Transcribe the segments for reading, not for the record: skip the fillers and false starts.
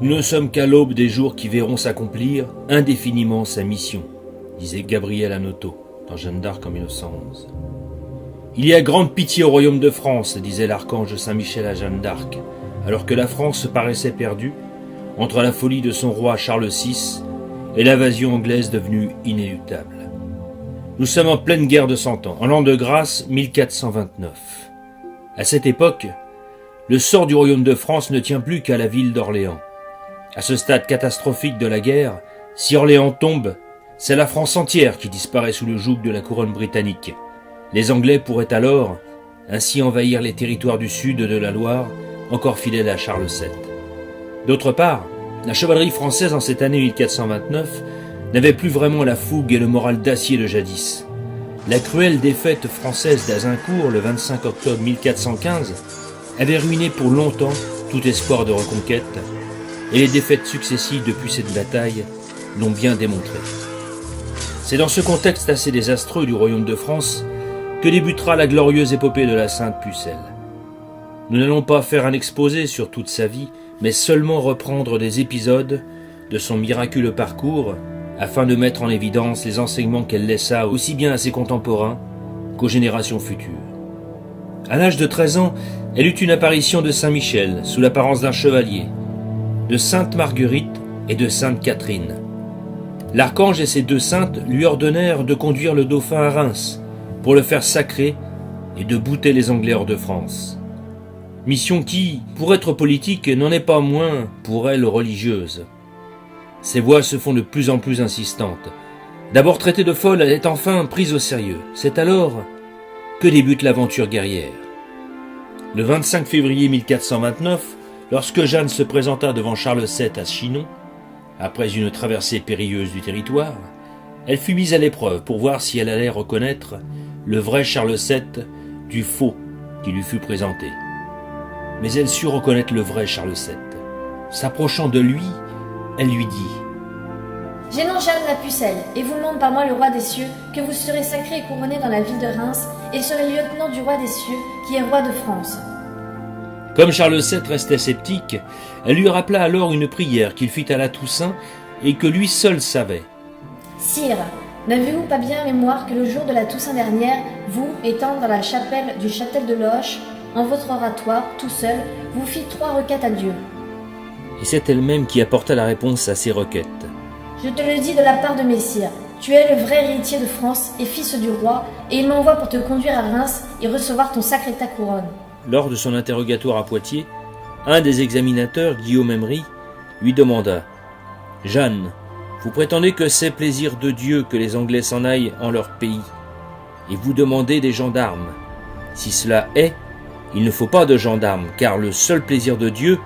Nous ne sommes qu'à l'aube des jours qui verront s'accomplir indéfiniment sa mission, disait Gabriel Hanotaux dans Jeanne d'Arc en 1911. Il y a grande pitié au royaume de France, disait l'archange Saint-Michel à Jeanne d'Arc, alors que la France paraissait perdue entre la folie de son roi Charles VI et l'invasion anglaise devenue inéluctable. Nous sommes en pleine guerre de 100 ans, en l'an de grâce 1429. À cette époque, le sort du royaume de France ne tient plus qu'à la ville d'Orléans. À ce stade catastrophique de la guerre, si Orléans tombe, c'est la France entière qui disparaît sous le joug de la couronne britannique. Les Anglais pourraient alors ainsi envahir les territoires du sud de la Loire, encore fidèles à Charles VII. D'autre part, la chevalerie française en cette année 1429 n'avait plus vraiment la fougue et le moral d'acier de jadis. La cruelle défaite française d'Azincourt le 25 octobre 1415 avait ruiné pour longtemps tout espoir de reconquête, et les défaites successives depuis cette bataille l'ont bien démontré. C'est dans ce contexte assez désastreux du royaume de France que débutera la glorieuse épopée de la Sainte Pucelle. Nous n'allons pas faire un exposé sur toute sa vie, mais seulement reprendre des épisodes de son miraculeux parcours afin de mettre en évidence les enseignements qu'elle laissa aussi bien à ses contemporains qu'aux générations futures. À l'âge de 13 ans, elle eut une apparition de Saint Michel sous l'apparence d'un chevalier, de Sainte Marguerite et de Sainte Catherine. L'archange et ses deux saintes lui ordonnèrent de conduire le dauphin à Reims pour le faire sacrer et de bouter les Anglais hors de France. Mission qui, pour être politique, n'en est pas moins pour elle religieuse. Ses voix se font de plus en plus insistantes. D'abord traitée de folle, elle est enfin prise au sérieux. C'est alors que débute l'aventure guerrière. Le 25 février 1429, lorsque Jeanne se présenta devant Charles VII à Chinon, après une traversée périlleuse du territoire, elle fut mise à l'épreuve pour voir si elle allait reconnaître le vrai Charles VII du faux qui lui fut présenté. Mais elle sut reconnaître le vrai Charles VII. S'approchant de lui, elle lui dit : « J'ai nom Jeanne la Pucelle, et vous demande par moi le roi des cieux, que vous serez sacré et couronné dans la ville de Reims, et serez lieutenant du roi des cieux, qui est roi de France. » Comme Charles VII restait sceptique, elle lui rappela alors une prière qu'il fit à la Toussaint et que lui seul savait. « Sire, n'avez-vous pas bien mémoire que le jour de la Toussaint dernière, vous, étant dans la chapelle du châtel de Loche, en votre oratoire, tout seul, vous fîtes 3 requêtes à Dieu. » Et c'est elle-même qui apporta la réponse à ces requêtes. « Je te le dis de la part de Messire, tu es le vrai héritier de France et fils du roi, et il m'envoie pour te conduire à Reims et recevoir ton sacre et ta couronne. » Lors de son interrogatoire à Poitiers, un des examinateurs, Guillaume Emery, lui demanda : « Jeanne, vous prétendez que c'est plaisir de Dieu que les Anglais s'en aillent en leur pays, et vous demandez des gendarmes. Si cela est, il ne faut pas de gendarmes, car le seul plaisir de Dieu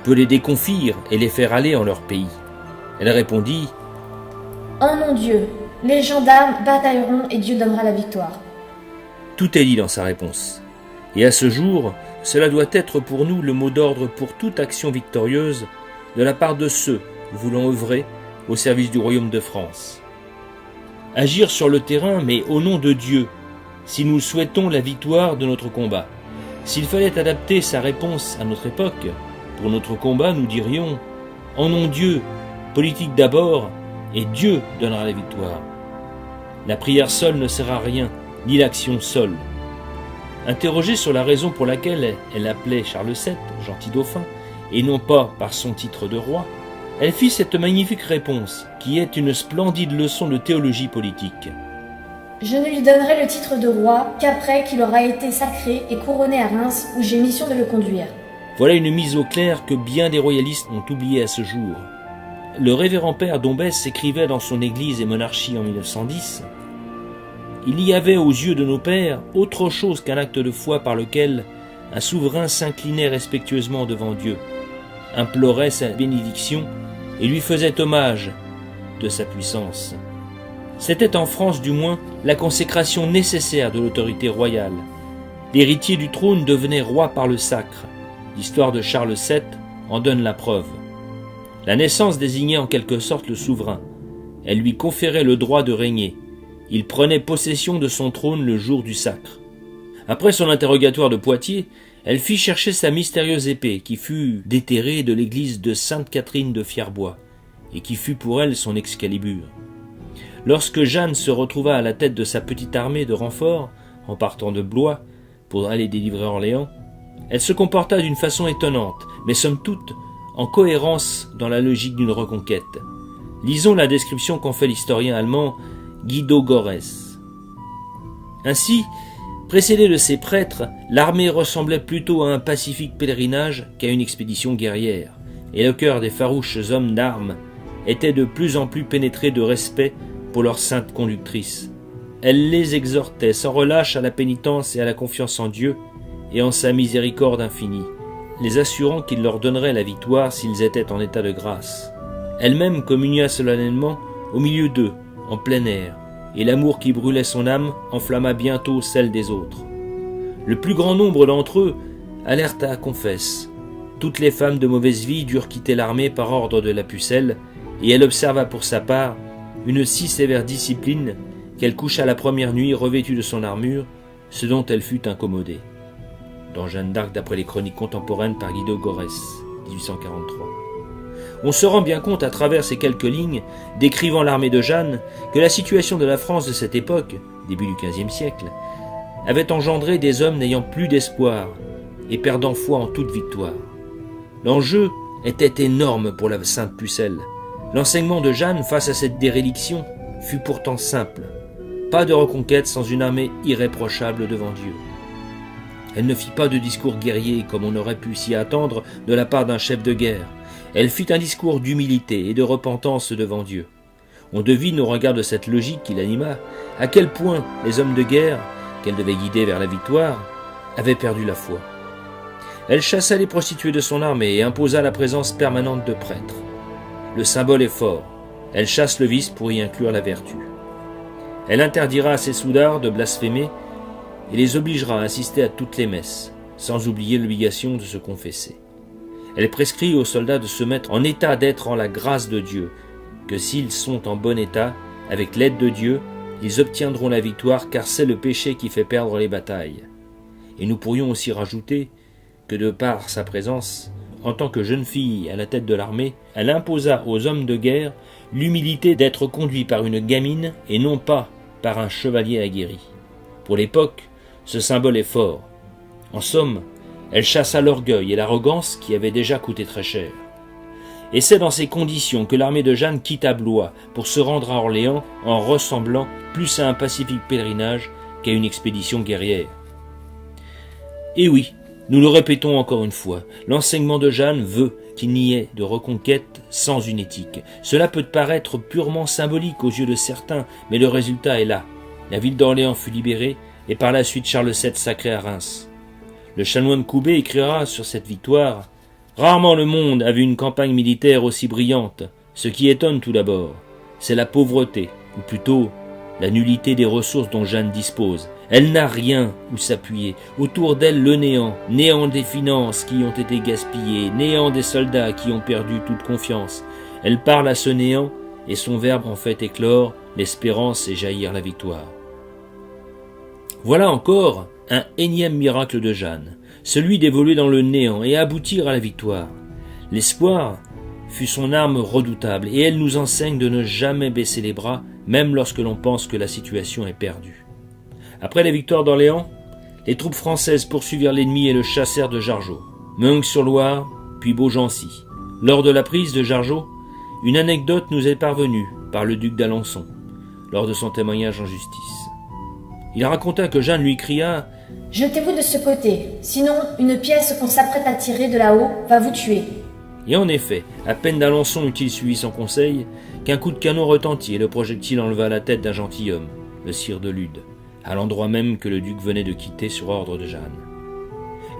peut les déconfire et les faire aller en leur pays. » Elle répondit : « En nom Dieu, les gendarmes batailleront et Dieu donnera la victoire. » Tout est dit dans sa réponse. Et à ce jour, cela doit être pour nous le mot d'ordre pour toute action victorieuse de la part de ceux voulant œuvrer au service du royaume de France. Agir sur le terrain, mais au nom de Dieu, si nous souhaitons la victoire de notre combat. S'il fallait adapter sa réponse à notre époque, pour notre combat, nous dirions : en nom Dieu, politique d'abord, et Dieu donnera la victoire. La prière seule ne sert à rien, ni l'action seule. Interrogée sur la raison pour laquelle elle appelait Charles VII, gentil dauphin, et non pas par son titre de roi, elle fit cette magnifique réponse, qui est une splendide leçon de théologie politique. « Je ne lui donnerai le titre de roi qu'après qu'il aura été sacré et couronné à Reims, où j'ai mission de le conduire. » Voilà une mise au clair que bien des royalistes ont oubliée à ce jour. Le révérend père Dombès écrivait dans son Église et monarchie en 1910 : « Il y avait aux yeux de nos pères autre chose qu'un acte de foi par lequel un souverain s'inclinait respectueusement devant Dieu, implorait sa bénédiction et lui faisait hommage de sa puissance. C'était en France du moins la consécration nécessaire de l'autorité royale. L'héritier du trône devenait roi par le sacre. L'histoire de Charles VII en donne la preuve. La naissance désignait en quelque sorte le souverain. Elle lui conférait le droit de régner. Il prenait possession de son trône le jour du sacre. Après son interrogatoire de Poitiers, Elle fit chercher sa mystérieuse épée, qui fut déterrée de l'église de Sainte-Catherine de Fierbois, et qui fut pour elle son Excalibur. Lorsque Jeanne se retrouva à la tête de sa petite armée de renfort, en partant de Blois, pour aller délivrer Orléans, elle se comporta d'une façon étonnante, mais somme toute en cohérence dans la logique d'une reconquête. Lisons la description qu'en fait l'historien allemand Guido Gorès. Ainsi, précédée de ses prêtres, l'armée ressemblait plutôt à un pacifique pèlerinage qu'à une expédition guerrière, et le cœur des farouches hommes d'armes était de plus en plus pénétré de respect pour leur sainte conductrice. Elle les exhortait sans relâche à la pénitence et à la confiance en Dieu et en sa miséricorde infinie, les assurant qu'il leur donnerait la victoire s'ils étaient en état de grâce. Elle-même communia solennellement au milieu d'eux, en plein air, et l'amour qui brûlait son âme enflamma bientôt celle des autres. Le plus grand nombre d'entre eux allèrent à confesse. Toutes les femmes de mauvaise vie durent quitter l'armée par ordre de la pucelle, et elle observa pour sa part une si sévère discipline qu'elle coucha la première nuit revêtue de son armure, ce dont elle fut incommodée. Dans Jeanne d'Arc d'après les chroniques contemporaines par Guido Gorès, 1843. On se rend bien compte à travers ces quelques lignes, décrivant l'armée de Jeanne, que la situation de la France de cette époque, début du XVe siècle, avait engendré des hommes n'ayant plus d'espoir et perdant foi en toute victoire. L'enjeu était énorme pour la sainte pucelle. L'enseignement de Jeanne face à cette déréliction fut pourtant simple. Pas de reconquête sans une armée irréprochable devant Dieu. Elle ne fit pas de discours guerrier comme on aurait pu s'y attendre de la part d'un chef de guerre. Elle fit un discours d'humilité et de repentance devant Dieu. On devine au regard de cette logique qui l'anima à quel point les hommes de guerre, qu'elle devait guider vers la victoire, avaient perdu la foi. Elle chassa les prostituées de son armée et imposa la présence permanente de prêtres. Le symbole est fort. Elle chasse le vice pour y inclure la vertu. Elle interdira à ses soudards de blasphémer et les obligera à assister à toutes les messes, sans oublier l'obligation de se confesser. Elle prescrit aux soldats de se mettre en état d'être en la grâce de Dieu, que s'ils sont en bon état, avec l'aide de Dieu, ils obtiendront la victoire, car c'est le péché qui fait perdre les batailles. Et nous pourrions aussi rajouter que de par sa présence, en tant que jeune fille à la tête de l'armée, elle imposa aux hommes de guerre l'humilité d'être conduits par une gamine et non pas par un chevalier aguerri. Pour l'époque, ce symbole est fort. En somme, elle chassa l'orgueil et l'arrogance qui avaient déjà coûté très cher. Et c'est dans ces conditions que l'armée de Jeanne quitta Blois pour se rendre à Orléans en ressemblant plus à un pacifique pèlerinage qu'à une expédition guerrière. Et oui, nous le répétons encore une fois, l'enseignement de Jeanne veut qu'il n'y ait de reconquête sans une éthique. Cela peut paraître purement symbolique aux yeux de certains, mais le résultat est là. La ville d'Orléans fut libérée et par la suite Charles VII sacré à Reims. Le chanoine Coubet écrira sur cette victoire « Rarement le monde a vu une campagne militaire aussi brillante. Ce qui étonne tout d'abord, c'est la pauvreté, ou plutôt la nullité des ressources dont Jeanne dispose. Elle n'a rien où s'appuyer. Autour d'elle le néant, néant des finances qui ont été gaspillées, néant des soldats qui ont perdu toute confiance. Elle parle à ce néant et son verbe en fait éclore l'espérance et jaillir la victoire. » Voilà encore un énième miracle de Jeanne, celui d'évoluer dans le néant et aboutir à la victoire. L'espoir fut son arme redoutable et elle nous enseigne de ne jamais baisser les bras, même lorsque l'on pense que la situation est perdue. Après la victoire d'Orléans, les troupes françaises poursuivirent l'ennemi et le chassèrent de Jargeau, Meung-sur-Loire, puis Beaugency. Lors de la prise de Jargeau, une anecdote nous est parvenue par le duc d'Alençon, lors de son témoignage en justice. Il raconta que Jeanne lui cria « Jetez-vous de ce côté, sinon une pièce qu'on s'apprête à tirer de là-haut va vous tuer. » Et en effet, à peine d'Alençon eut-il suivi son conseil, qu'un coup de canon retentit et le projectile enleva la tête d'un gentilhomme, le sire de Lude, à l'endroit même que le duc venait de quitter sur ordre de Jeanne.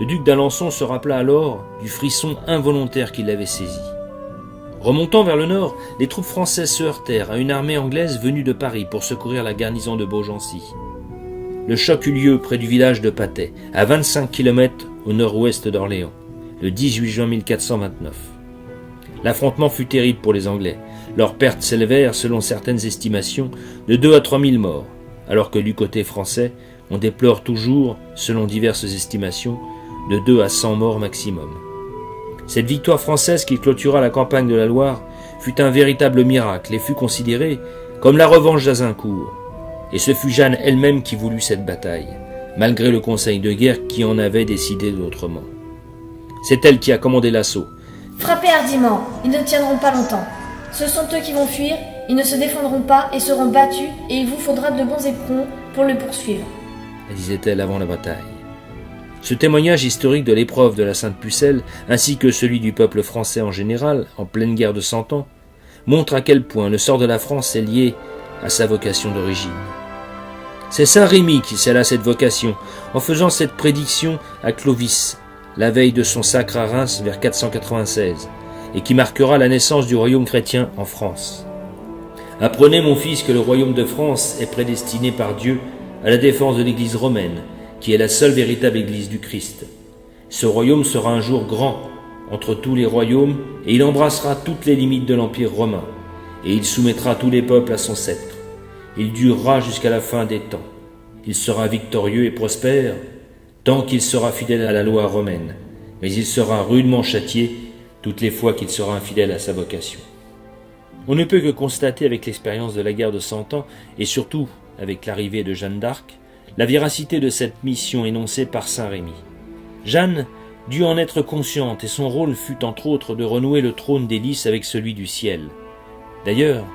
Le duc d'Alençon se rappela alors du frisson involontaire qui l'avait saisi. Remontant vers le nord, les troupes françaises se heurtèrent à une armée anglaise venue de Paris pour secourir la garnison de Beaugency. Le choc eut lieu près du village de Patay, à 25 km au nord-ouest d'Orléans, le 18 juin 1429. L'affrontement fut terrible pour les Anglais. Leurs pertes s'élevèrent, selon certaines estimations, de 2 à 3 000 morts, alors que du côté français, on déplore toujours, selon diverses estimations, de 2 à 100 morts maximum. Cette victoire française qui clôtura la campagne de la Loire fut un véritable miracle et fut considérée comme la revanche d'Azincourt. Et ce fut Jeanne elle-même qui voulut cette bataille, malgré le conseil de guerre qui en avait décidé autrement. C'est elle qui a commandé l'assaut. Frappez hardiment, ils ne tiendront pas longtemps. Ce sont eux qui vont fuir, ils ne se défendront pas et seront battus, et il vous faudra de bons éperons pour le poursuivre. Disait-elle avant la bataille. Ce témoignage historique de l'épreuve de la Sainte Pucelle, ainsi que celui du peuple français en général, en pleine guerre de 100 ans, montre à quel point le sort de la France est lié à sa vocation d'origine. C'est saint Rémy qui scella cette vocation en faisant cette prédiction à Clovis, la veille de son sacre à Reims vers 496, et qui marquera la naissance du royaume chrétien en France. Apprenez, mon fils, que le royaume de France est prédestiné par Dieu à la défense de l'Église romaine, qui est la seule véritable Église du Christ. Ce royaume sera un jour grand entre tous les royaumes, et il embrassera toutes les limites de l'Empire romain, et il soumettra tous les peuples à son sceptre. Il durera jusqu'à la fin des temps. Il sera victorieux et prospère, tant qu'il sera fidèle à la loi romaine, mais il sera rudement châtié toutes les fois qu'il sera infidèle à sa vocation. On ne peut que constater avec l'expérience de la guerre de 100 ans, et surtout avec l'arrivée de Jeanne d'Arc, la véracité de cette mission énoncée par saint Rémy. Jeanne dut en être consciente, et son rôle fut entre autres de renouer le trône des lys avec celui du ciel. D'ailleurs,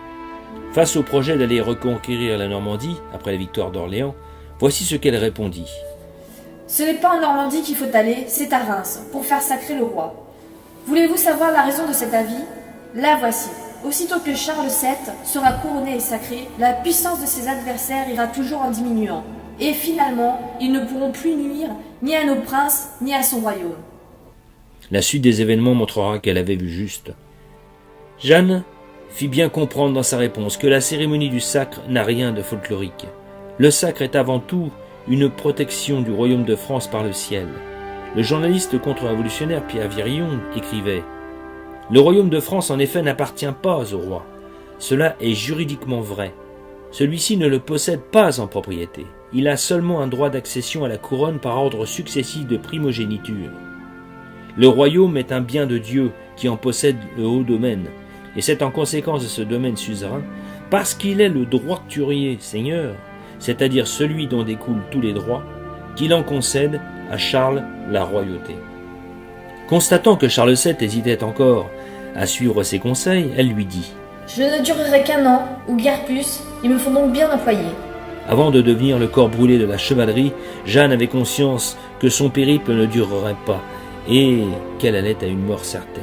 face au projet d'aller reconquérir la Normandie, après la victoire d'Orléans, voici ce qu'elle répondit. « Ce n'est pas en Normandie qu'il faut aller, c'est à Reims, pour faire sacrer le roi. Voulez-vous savoir la raison de cet avis? La voici. Aussitôt que Charles VII sera couronné et sacré, la puissance de ses adversaires ira toujours en diminuant. Et finalement, ils ne pourront plus nuire ni à nos princes, ni à son royaume. » La suite des événements montrera qu'elle avait vu juste. Jeanne fit bien comprendre dans sa réponse que la cérémonie du sacre n'a rien de folklorique. Le sacre est avant tout une protection du royaume de France par le ciel. Le journaliste contre-révolutionnaire Pierre Virillon écrivait « Le royaume de France en effet n'appartient pas au roi. Cela est juridiquement vrai. Celui-ci ne le possède pas en propriété. Il a seulement un droit d'accession à la couronne par ordre successif de primogéniture. Le royaume est un bien de Dieu qui en possède le haut domaine, et c'est en conséquence de ce domaine suzerain, parce qu'il est le droiturier seigneur, c'est-à-dire celui dont découlent tous les droits, qu'il en concède à Charles la royauté. » Constatant que Charles VII hésitait encore à suivre ses conseils, elle lui dit « Je ne durerai qu'un an, ou guère plus, il me faut donc bien employer. » Avant de devenir le corps brûlé de la chevalerie, Jeanne avait conscience que son périple ne durerait pas et qu'elle allait à une mort certaine.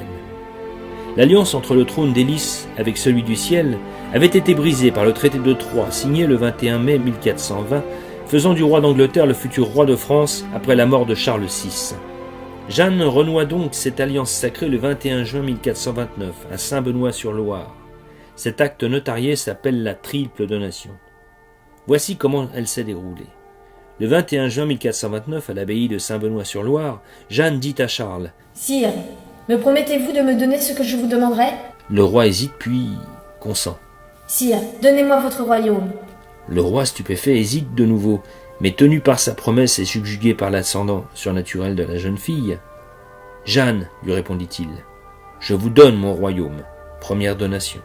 L'alliance entre le trône des lys avec celui du ciel avait été brisée par le traité de Troyes signé le 21 mai 1420, faisant du roi d'Angleterre le futur roi de France après la mort de Charles VI. Jeanne renoua donc cette alliance sacrée le 21 juin 1429 à Saint-Benoît-sur-Loire. Cet acte notarié s'appelle la triple donation. Voici comment elle s'est déroulée. Le 21 juin 1429, à l'abbaye de Saint-Benoît-sur-Loire, Jeanne dit à Charles « Sire, me promettez-vous de me donner ce que je vous demanderai ?» Le roi hésite puis consent. « Sire, donnez-moi votre royaume. » Le roi stupéfait hésite de nouveau, mais tenu par sa promesse et subjugué par l'ascendant surnaturel de la jeune fille. « Jeanne, lui répondit-il, je vous donne mon royaume, première donation. »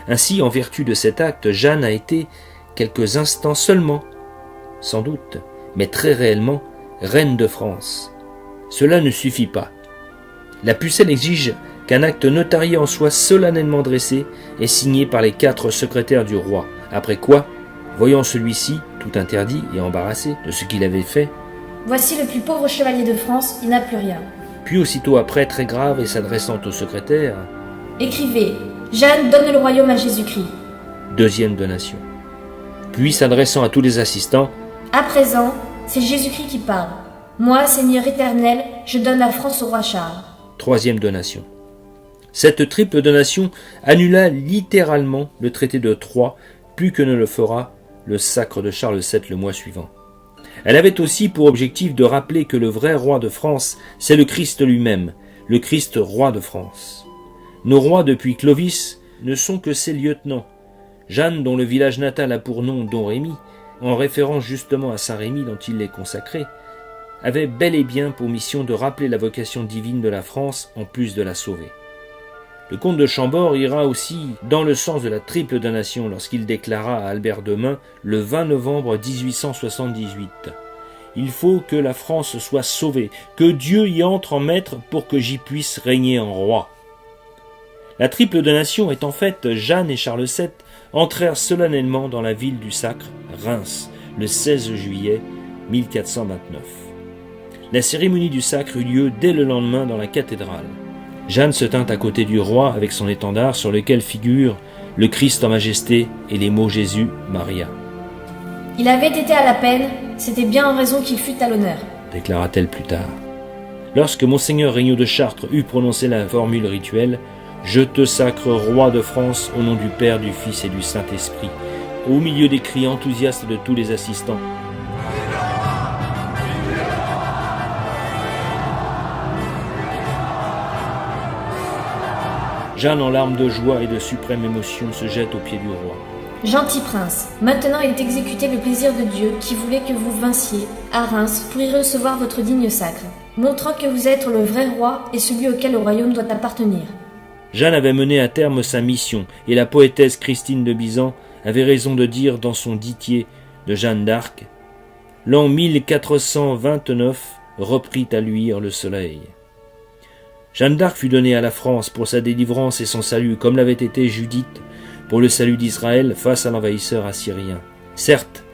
Ainsi, en vertu de cet acte, Jeanne a été quelques instants seulement, sans doute, mais très réellement, reine de France. Cela ne suffit pas. La Pucelle exige qu'un acte notarié en soit solennellement dressé et signé par les 4 secrétaires du roi, après quoi, voyant celui-ci, tout interdit et embarrassé de ce qu'il avait fait, « Voici le plus pauvre chevalier de France, il n'a plus rien. » Puis aussitôt après, très grave et s'adressant au secrétaire, « Écrivez, Jeanne donne le royaume à Jésus-Christ. » Deuxième donation. Puis s'adressant à tous les assistants, « À présent, c'est Jésus-Christ qui parle. Moi, Seigneur éternel, je donne la France au roi Charles. » Troisième donation. Cette triple donation annula littéralement le traité de Troyes, plus que ne le fera le sacre de Charles VII le mois suivant. Elle avait aussi pour objectif de rappeler que le vrai roi de France, c'est le Christ lui-même, le Christ roi de France. Nos rois depuis Clovis ne sont que ses lieutenants. Jeanne, dont le village natal a pour nom Don Rémy, en référence justement à Saint Rémy dont il est consacré, avait bel et bien pour mission de rappeler la vocation divine de la France en plus de la sauver. Le comte de Chambord ira aussi dans le sens de la triple donation lorsqu'il déclara à Albert Demain le 20 novembre 1878 « Il faut que la France soit sauvée, que Dieu y entre en maître pour que j'y puisse régner en roi. » La triple donation étant faite, Jeanne et Charles VII entrèrent solennellement dans la ville du sacre, Reims, le 16 juillet 1429. La cérémonie du sacre eut lieu dès le lendemain dans la cathédrale. Jeanne se tint à côté du roi avec son étendard sur lequel figurent le Christ en majesté et les mots Jésus, Maria. « Il avait été à la peine, c'était bien en raison qu'il fût à l'honneur, » déclara-t-elle plus tard. Lorsque Monseigneur Regnault de Chartres eut prononcé la formule rituelle « Je te sacre roi de France au nom du Père, du Fils et du Saint-Esprit », au milieu des cris enthousiastes de tous les assistants, Jeanne, en larmes de joie et de suprême émotion, se jette aux pieds du roi. « Gentil prince, maintenant il est exécuté le plaisir de Dieu qui voulait que vous vinssiez à Reims pour y recevoir votre digne sacre, montrant que vous êtes le vrai roi et celui auquel le royaume doit appartenir. » Jeanne avait mené à terme sa mission, et la poétesse Christine de Bizan avait raison de dire dans son ditier de Jeanne d'Arc « L'an 1429 reprit à luire le soleil. » Jeanne d'Arc fut donnée à la France pour sa délivrance et son salut, comme l'avait été Judith pour le salut d'Israël face à l'envahisseur assyrien. Certes,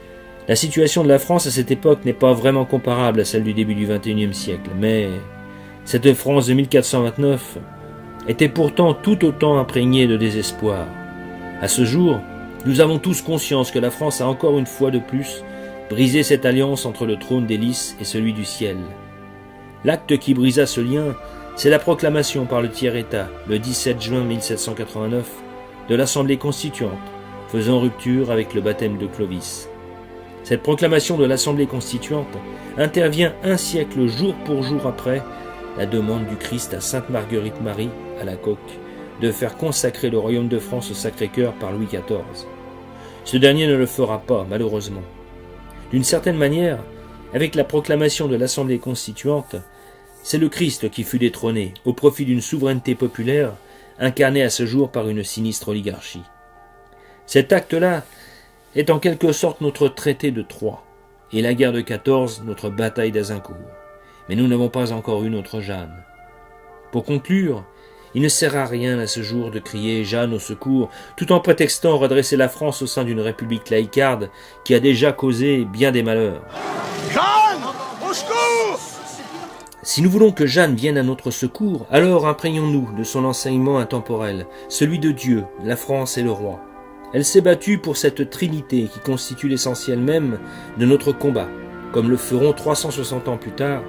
la situation de la France à cette époque n'est pas vraiment comparable à celle du début du XXIe siècle, mais cette France de 1429 était pourtant tout autant imprégnée de désespoir. À ce jour, nous avons tous conscience que la France a encore une fois de plus brisé cette alliance entre le trône des lys et celui du ciel. L'acte qui brisa ce lien, c'est la proclamation par le tiers-État, le 17 juin 1789, de l'Assemblée constituante, faisant rupture avec le baptême de Clovis. Cette proclamation de l'Assemblée constituante intervient un siècle jour pour jour après la demande du Christ à Sainte Marguerite Marie, à la coque, de faire consacrer le royaume de France au Sacré-Cœur par Louis XIV. Ce dernier ne le fera pas, malheureusement. D'une certaine manière, avec la proclamation de l'Assemblée constituante, c'est le Christ qui fut détrôné au profit d'une souveraineté populaire incarnée à ce jour par une sinistre oligarchie. Cet acte-là est en quelque sorte notre traité de Troie et la guerre de 14 notre bataille d'Azincourt. Mais nous n'avons pas encore eu notre Jeanne. Pour conclure, il ne sert à rien à ce jour de crier « Jeanne au secours » tout en prétextant redresser la France au sein d'une république laïcarde qui a déjà causé bien des malheurs. Jeanne, au secours! Si nous voulons que Jeanne vienne à notre secours, alors imprégnons-nous de son enseignement intemporel, celui de Dieu, la France et le roi. Elle s'est battue pour cette trinité qui constitue l'essentiel même de notre combat, comme le feront 360 ans plus tard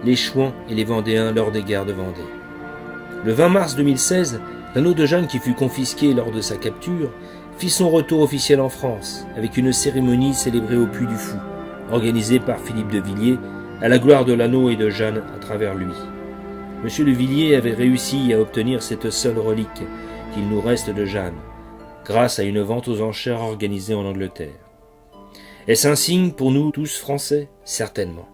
les Chouans et les Vendéens lors des guerres de Vendée. Le 20 mars 2016, l'anneau de Jeanne qui fut confisqué lors de sa capture fit son retour officiel en France, avec une cérémonie célébrée au Puy du Fou, organisée par Philippe de Villiers, à la gloire de l'anneau et de Jeanne à travers lui. Monsieur de Villiers avait réussi à obtenir cette seule relique qu'il nous reste de Jeanne, grâce à une vente aux enchères organisée en Angleterre. Est-ce un signe pour nous tous Français? Certainement.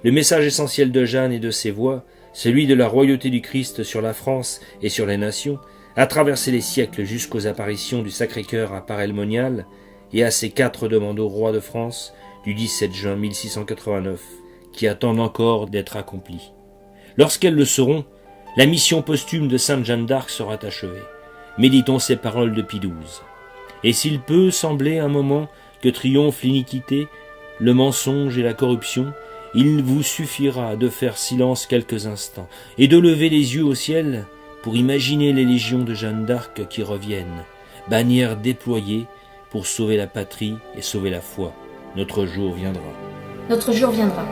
Le message essentiel de Jeanne et de ses voix, celui de la royauté du Christ sur la France et sur les nations, a traversé les siècles jusqu'aux apparitions du Sacré-Cœur à Paray-le-Monial et à ses 4 demandes au roi de France du 17 juin 1689, qui attendent encore d'être accomplies. Lorsqu'elles le seront, la mission posthume de Sainte Jeanne d'Arc sera achevée. Méditons ces paroles de Pie XII. Et s'il peut sembler un moment que triomphe l'iniquité, le mensonge et la corruption, il vous suffira de faire silence quelques instants et de lever les yeux au ciel pour imaginer les légions de Jeanne d'Arc qui reviennent, bannières déployées pour sauver la patrie et sauver la foi. Notre jour viendra. Notre jour viendra.